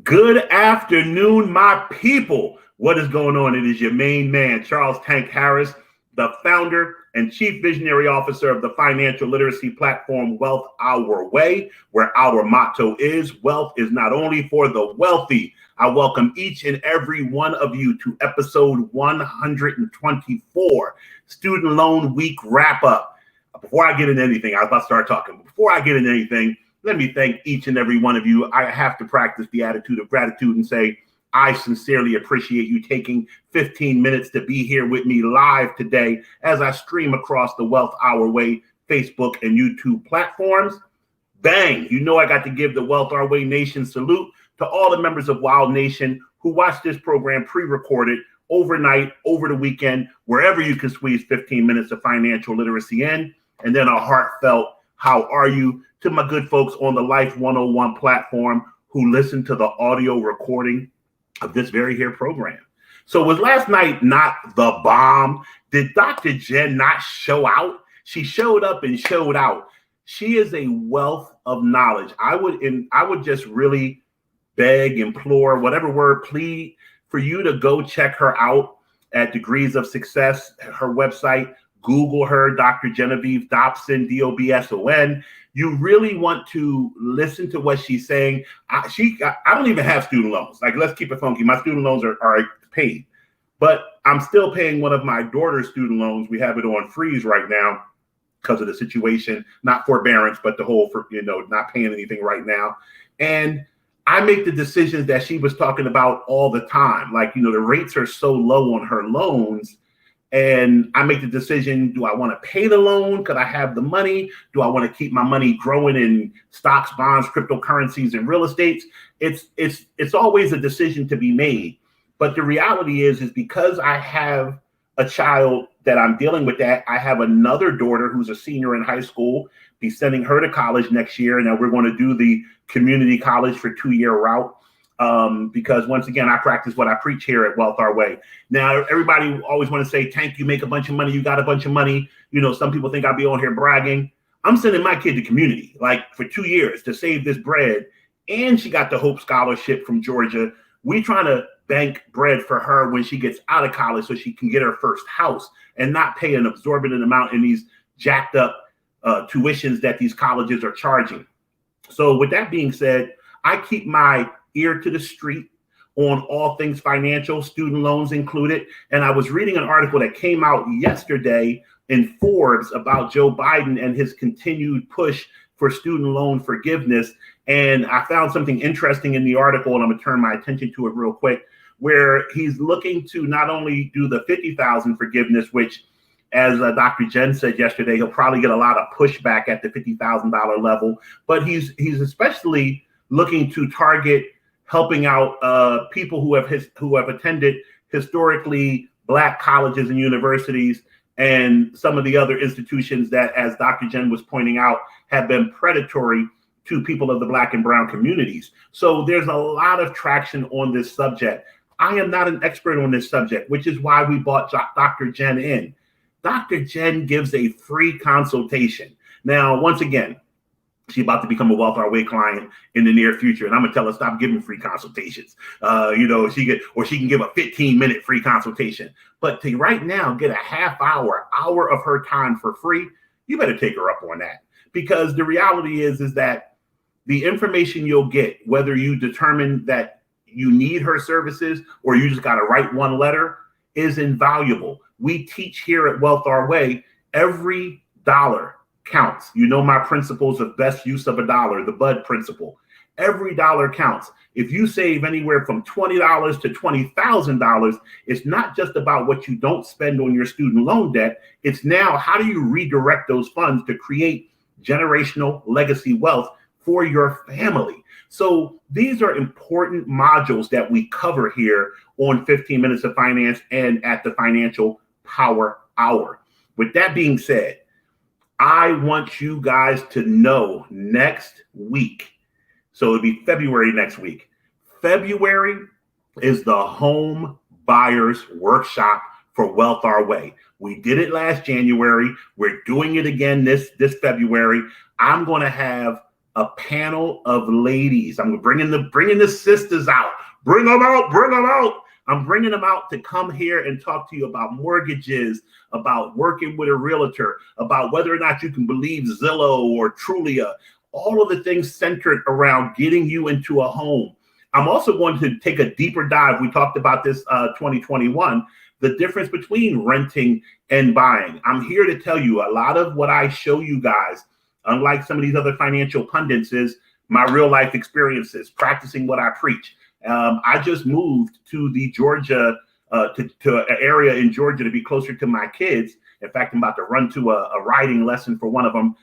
Good afternoon, my people. What is going on? It is your main man, Charles Tank Harris, the founder and chief visionary officer of the financial literacy platform Wealth Our Way, where our motto is wealth is not only for the wealthy. I welcome each and every one of you to episode 124, Student Loan Week Wrap Up. Before I get into anything, I was about to start talking. Before I get into anything, let me thank each and every one of you. I have to practice the attitude of gratitude and say, I sincerely appreciate you taking 15 minutes to be here with me live today as I stream across the Wealth Our Way Facebook and YouTube platforms. Bang! You know I got to give the Wealth Our Way Nation salute to all the members of Wild Nation who watch this program pre-recorded overnight, over the weekend, wherever you can squeeze 15 minutes of financial literacy in. And then a heartfelt, how are you? To my good folks on the Life 101 platform who listen to the audio recording of this very here program. So was last night not the bomb? Did Dr. Jen not show out? She showed up and showed out. She is a wealth of knowledge. I would just really beg, implore, whatever word, plead for you to go check her out at Degrees of Success, her website. Google her, Dr. Genevieve Dobson, Dobson. You really want to listen to what she's saying. I don't even have student loans. Like, let's keep it funky. My student loans are paid, but I'm still paying one of my daughter's student loans. We have it on freeze right now because of the situation, not forbearance, but the whole, not paying anything right now. And I make the decisions that she was talking about all the time. Like, the rates are so low on her loans. And I make the decision, do I want to pay the loan? Could I have the money? Do I want to keep my money growing in stocks, bonds, cryptocurrencies, and real estates? It's always a decision to be made. But the reality is because I have a child that I'm dealing with that, I have another daughter who's a senior in high school, be sending her to college next year. And now we're going to do the community college for 2-year route. Because once again, I practice what I preach here at Wealth Our Way. Now, everybody always want to say, Tank, you make a bunch of money, you got a bunch of money. Some people think I'll be on here bragging. I'm sending my kid to community, like for 2 years to save this bread. And she got the Hope Scholarship from Georgia. We trying to bank bread for her when she gets out of college so she can get her first house and not pay an exorbitant amount in these jacked up tuitions that these colleges are charging. So with that being said, I keep my ear to the street on all things financial, student loans included. And I was reading an article that came out yesterday in Forbes about Joe Biden and his continued push for student loan forgiveness. And I found something interesting in the article, and I'm gonna turn my attention to it real quick, where he's looking to not only do the $50,000 forgiveness, which as Dr. Jen said yesterday, he'll probably get a lot of pushback at the $50,000 level, but he's especially looking to target helping out people who have attended historically Black colleges and universities and some of the other institutions that, as Dr. Jen was pointing out, have been predatory to people of the Black and brown communities. So there's a lot of traction on this subject. I am not an expert on this subject, which is why we brought Dr. Jen in. Dr. Jen gives a free consultation. Now, once again, she's about to become a Wealth Our Way client in the near future. And I'm going to tell her, stop giving free consultations. She can give a 15-minute free consultation. But to right now get a hour of her time for free, you better take her up on that. Because the reality is that the information you'll get, whether you determine that you need her services or you just got to write one letter, is invaluable. We teach here at Wealth Our Way, every dollar counts. My principles of best use of a dollar, the BUD principle. Every dollar counts. If you save anywhere from $20 to $20,000, it's not just about what you don't spend on your student loan debt. It's now, how do you redirect those funds to create generational legacy wealth for your family? So these are important modules that we cover here on 15 Minutes of Finance and at the Financial Power Hour. With that being said, I want you guys to know next week, so it'll be February next week. February is the Home Buyers Workshop for Wealth Our Way. We did it last January. We're doing it again this February. I'm going to have a panel of ladies. I'm bringing the sisters out. Bring them out. Bring them out. I'm bringing them out to come here and talk to you about mortgages, about working with a realtor, about whether or not you can believe Zillow or Trulia, all of the things centered around getting you into a home. I'm also going to take a deeper dive. We talked about this 2021, the difference between renting and buying. I'm here to tell you a lot of what I show you guys, unlike some of these other financial pundits, is my real life experiences, practicing what I preach. I just moved to the Georgia, to an area in Georgia to be closer to my kids. In fact, I'm about to run to a riding lesson for one of them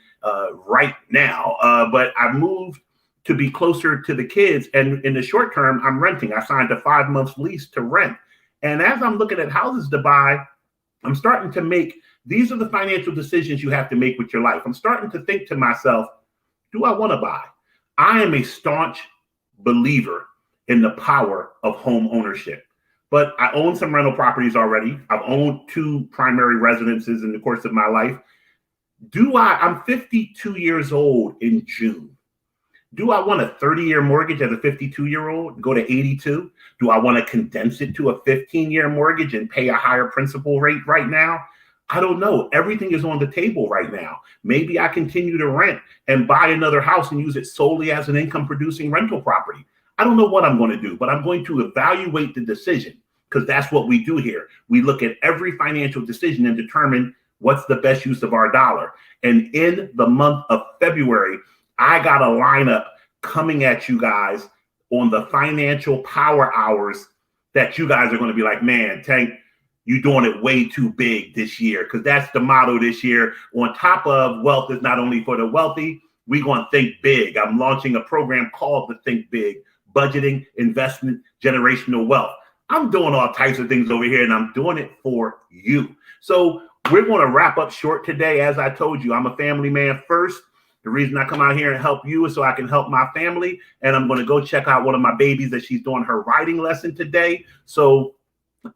right now. But I moved to be closer to the kids. And in the short term, I'm renting. I signed a 5-month lease to rent. And as I'm looking at houses to buy, I'm starting to make, these are the financial decisions you have to make with your life. I'm starting to think to myself, do I want to buy? I am a staunch believer in the power of home ownership. But I own some rental properties already. I've owned 2 primary residences in the course of my life. I'm 52 years old in June. Do I want a 30-year mortgage as a 52-year-old, go to 82? Do I want to condense it to a 15-year mortgage and pay a higher principal rate right now? I don't know. Everything is on the table right now. Maybe I continue to rent and buy another house and use it solely as an income-producing rental property. I don't know what I'm going to do, but I'm going to evaluate the decision, because that's what we do here. We look at every financial decision and determine what's the best use of our dollar. And in the month of February, I got a lineup coming at you guys on the financial power hours that you guys are going to be like, man, Tank, you're doing it way too big this year, because that's the motto this year. On top of wealth is not only for the wealthy, we're going to think big. I'm launching a program called the Think Big, Budgeting, Investment, Generational Wealth. I'm doing all types of things over here, and I'm doing it for you. So we're going to wrap up short today. As I told you, I'm a family man first. The reason I come out here and help you is so I can help my family. And I'm going to go check out one of my babies that she's doing her writing lesson today. So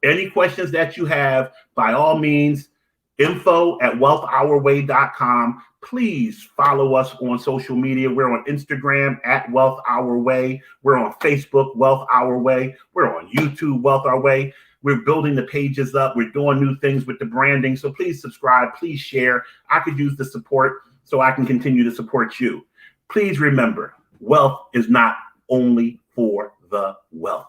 any questions that you have, by all means, info@wealthourway.com. Please follow us on social media. We're on Instagram @WealthOurWay. We're on Facebook, Wealth Our Way. We're on YouTube, Wealth Our Way. We're building the pages up. We're doing new things with the branding. So please subscribe. Please share. I could use the support so I can continue to support you. Please remember, wealth is not only for the wealthy.